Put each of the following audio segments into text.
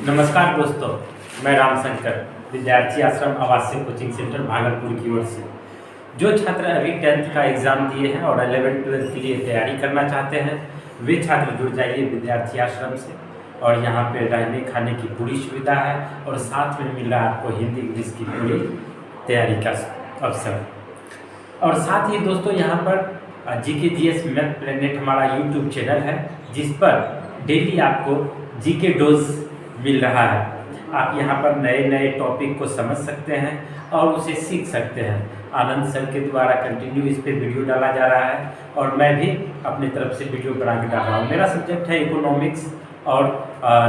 नमस्कार दोस्तों, मैं रामशंकर विद्यार्थी आश्रम आवासीय कोचिंग सेंटर भागलपुर की ओर से। जो छात्र अभी 10th का एग्ज़ाम दिए हैं और 11th-12th के लिए तैयारी करना चाहते हैं, वे छात्र जुड़ जाइए विद्यार्थी आश्रम से। और यहाँ पे रहने खाने की पूरी सुविधा है और साथ में मिल रहा है आपको हिंदी इंग्लिश की पूरी तैयारी का अवसर। और साथ ही दोस्तों यहाँ पर जीके जीएस मैथ प्लेनेट हमारा यूट्यूब चैनल है, जिस पर डेली आपको जीके डोज मिल रहा है। आप यहाँ पर नए नए टॉपिक को समझ सकते हैं और उसे सीख सकते हैं। आनंद सर के द्वारा कंटिन्यू इस पर वीडियो डाला जा रहा है और मैं भी अपनी तरफ से वीडियो बना के डाल रहा हूँ। मेरा सब्जेक्ट है इकोनॉमिक्स और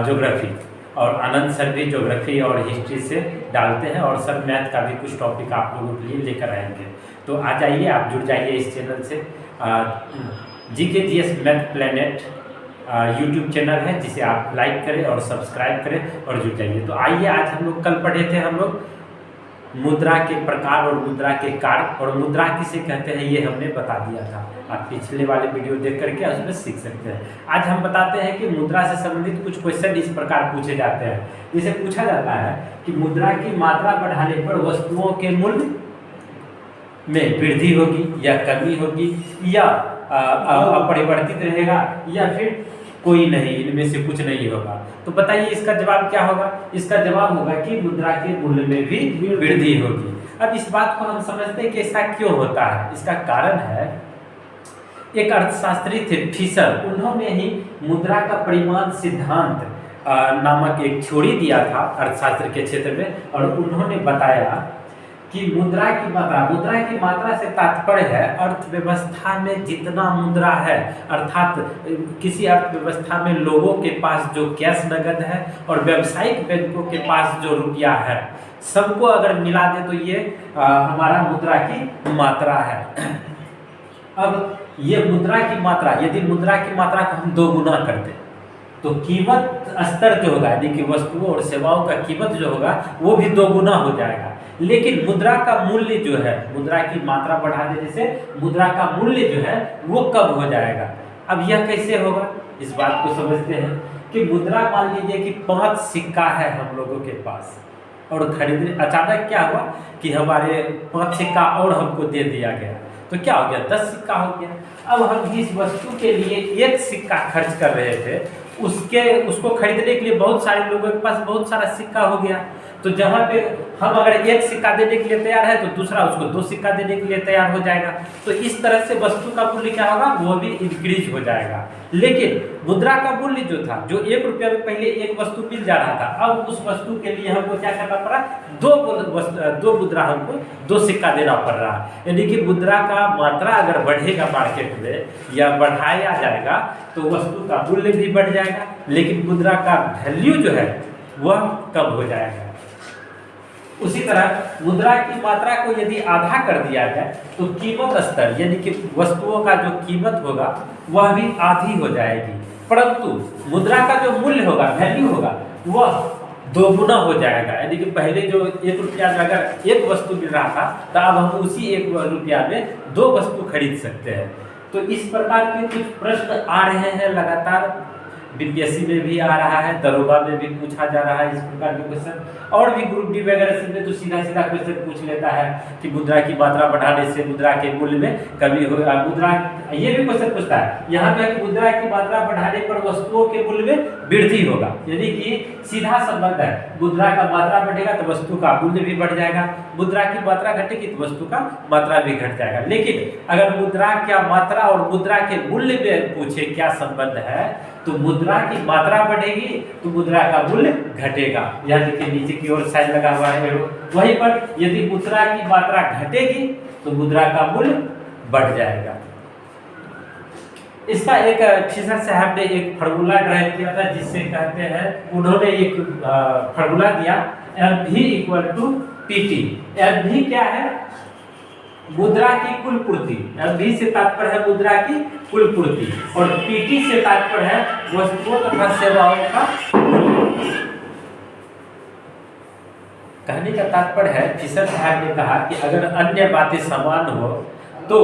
ज्योग्राफी, और आनंद सर भी ज्योग्राफी और हिस्ट्री से डालते हैं, और सर मैथ का भी कुछ टॉपिक आप लोगों के लिए लेकर आएंगे। तो आ जाइए, आप जुड़ जाइए इस चैनल से। GK GS math planet YouTube channel है, जिसे आप लाइक करें और सब्सक्राइब करें और जुड़ जाइए। तो आइए, आज हम लोग कल पढ़े थे मुद्रा के प्रकार और मुद्रा के कार्य, और मुद्रा किसे कहते हैं ये हमने बता दिया था। आप पिछले वाले वीडियो देख करके उसमें सीख सकते हैं। आज हम बताते हैं कि मुद्रा से संबंधित कुछ क्वेश्चन इस प्रकार पूछे जाते हैं। जिसे पूछा जाता है कि मुद्रा की मात्रा बढ़ाने पर वस्तुओं के मूल्य में वृद्धि होगी या कमी होगी, या अपरिवर्तित रहेगा, या फिर कोई नहीं, इनमें से कुछ नहीं होगा। तो बताइए इसका जवाब क्या होगा? इसका जवाब होगा कि मुद्रा के मूल्य में भी वृद्धि होगी। अब इस बात को हम समझते हैं कि ऐसा क्यों होता है। इसका कारण है, एक अर्थशास्त्री थे फिशर, उन्होंने ही मुद्रा का परिमाण सिद्धांत नामक एक थ्योरी दिया था अर्थशास्त्र के क्षेत्र में, और उन्होंने बताया कि मुद्रा की मात्रा से तात्पर्य है अर्थव्यवस्था में जितना मुद्रा है, अर्थात किसी अर्थव्यवस्था में लोगों के पास जो कैश नगद है और व्यावसायिक बैंकों के पास जो रुपया है, सबको अगर मिला दे तो ये हमारा मुद्रा की मात्रा है। अब ये मुद्रा की मात्रा, यदि मुद्रा की मात्रा को हम 2 गुना कर दें तो कीमत स्तर जो होगा, यानी कि वस्तुओं और सेवाओं का कीमत जो होगा वो भी 2 गुना हो जाएगा। लेकिन मुद्रा का मूल्य जो है, मुद्रा की मात्रा बढ़ा देने से मुद्रा का मूल्य जो है वो कम हो जाएगा। अब यह कैसे होगा, इस बात को समझते हैं कि मुद्रा, मान लीजिए कि 5 सिक्का है हम लोगों के पास, और खरीदने अचानक क्या हुआ कि हमारे 5 सिक्का और हमको दे दिया गया, तो क्या हो गया, 10 सिक्का हो गया। अब हम जिस वस्तु के लिए 1 सिक्का खर्च कर रहे थे, उसको खरीदने के लिए बहुत सारे लोगों के पास बहुत सारा सिक्का हो गया। तो जहाँ पे हम अगर 1 सिक्का देने के लिए तैयार है तो दूसरा उसको 2 सिक्का देने के लिए तैयार हो जाएगा। तो इस तरह से वस्तु का मूल्य क्या होगा, वो भी इंक्रीज हो जाएगा। लेकिन मुद्रा का मूल्य जो था, जो 1 रुपया में पहले एक वस्तु मिल जा रहा था, अब उस वस्तु के लिए हमको क्या करना पड़ा, 2 मुद्रा हमको 2 सिक्का देना पड़ रहा है। यानी कि मुद्रा का मात्रा अगर बढ़ेगा मार्केट में या बढ़ाया जाएगा तो वस्तु का मूल्य भी बढ़ जाएगा, लेकिन मुद्रा का वैल्यू जो है वह कम हो जाएगा। उसी तरह मुद्रा की मात्रा को यदि आधा कर दिया जाए तो कीमत स्तर, यानी कि वस्तुओं का जो कीमत होगा वह भी आधी हो जाएगी, परंतु मुद्रा का जो मूल्य होगा, वैल्यू होगा, वह 2 गुना हो जाएगा। यानी कि पहले जो 1 रुपया में अगर 1 वस्तु मिल रहा था, तो अब हम उसी 1 रुपया में 2 वस्तु खरीद सकते हैं। तो इस प्रकार के कुछ प्रश्न आ रहे हैं लगातार, बीपीएससी में भी आ रहा है, दरोगा में भी पूछा जा रहा है इस प्रकार के क्वेश्चन, और भी ग्रुप डी वगैरह से तो सीधा क्वेश्चन पूछ लेता है कि मुद्रा की मात्रा बढ़ाने से मुद्रा के मूल्य में कमी होगा। मुद्रा, ये भी क्वेश्चन पूछता है यहाँ पे कि मुद्रा की मात्रा बढ़ाने पर वस्तुओं के मूल्य में वृद्धि होगा, यानी कि सीधा संबंध है, मुद्रा का मात्रा बढ़ेगा तो वस्तु का मूल्य भी बढ़ जाएगा, मुद्रा की मात्रा घटेगी तो वस्तु का मात्रा भी घट जाएगा। लेकिन अगर मुद्रा क्या मात्रा और मुद्रा के मूल्य में पूछे क्या संबंध है, तो मुद्रा की मात्रा बढ़ेगी तो मुद्रा का मूल्य घटेगा। यहाँ देखिए नीचे की ओर साइन लगा हुआ है एरो, वहीं पर यदि मुद्रा की मात्रा घटेगी तो मुद्रा का मूल्य बढ़ जाएगा। इसका एक फिशर साहब ने एक फार्मूला ड्राइव किया था, जिससे कहते हैं, उन्होंने एक फार्मूला दिया, FV = PT। FV क्या है, मुद्रा की कुल पूर्ति। FV से तात्पर्य है मुद्रा की कुल पूर्ति, और PT से तात्पर्य है वस्तुओं तथा सेवाओं का। कहने का तात्पर्य है, फिशर साहब ने कहा कि अगर अन्य बातें समान हो तो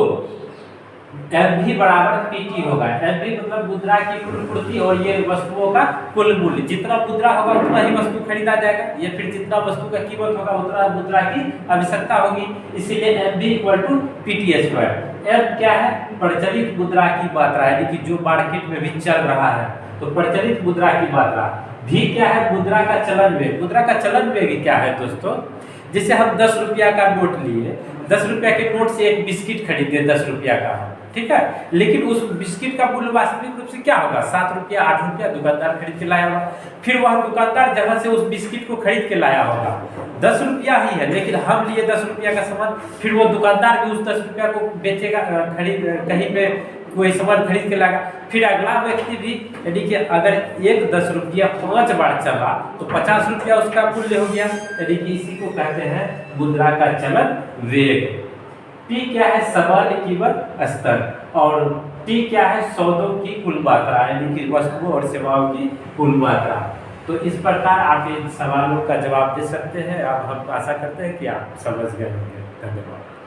एफ भी बराबर पी टी होगा। एफ भी मतलब मुद्रा की कुल पूर्ति और ये वस्तुओं का कुल मूल्य, जितना मुद्रा होगा उतना ही वस्तु खरीदा जाएगा, या फिर जितना वस्तु का कीमत होगा उतना मुद्रा की आवश्यकता होगी, इसीलिए एफ भी equal to P T square. F क्या है? प्रचलित मुद्रा की मात्रा, यानी कि जो मार्केट में भी चल रहा है, तो प्रचलित मुद्रा की मात्रा। भी क्या है? मुद्रा का चलन वेग। मुद्रा का चलन वेग क्या है दोस्तों? जैसे हम 10 रुपया का नोट लिए, 10 रुपया के नोट से एक बिस्किट खरीदे 10 रुपया का, ठीक है, लेकिन उस बिस्किट का मूल्य वास्तविक रूप से क्या होगा? 7 रुपया 8 रुपया दुकानदार खरीद के लाया होगा। फिर वह दुकानदार जहां से उस बिस्किट को खरीद के लाया होगा 10 रुपया ही है, लेकिन हम लिए 10 रुपया का सामान, फिर वो दुकानदार भी उस 10 रुपया को बेचेगा, खरीद कहीं पे कोई सामान खरीद के लाएगा। फिर अगला व्यक्ति भी, यानी कि अगर एक 10 रुपया 5 बार चला तो 50 रुपया उसका मूल्य हो गया, यानी कि इसी को कहते हैं मुद्रा का चलन वेग। P क्या है? सामान्य कीमत स्तर, और T क्या है? सौदों की कुल मात्रा, यानी कि वस्तुओं और सेवाओं की कुल मात्रा। तो इस प्रकार आप इन सवालों का जवाब दे सकते हैं। अब हम आशा करते हैं कि आप समझ गए होंगे। धन्यवाद।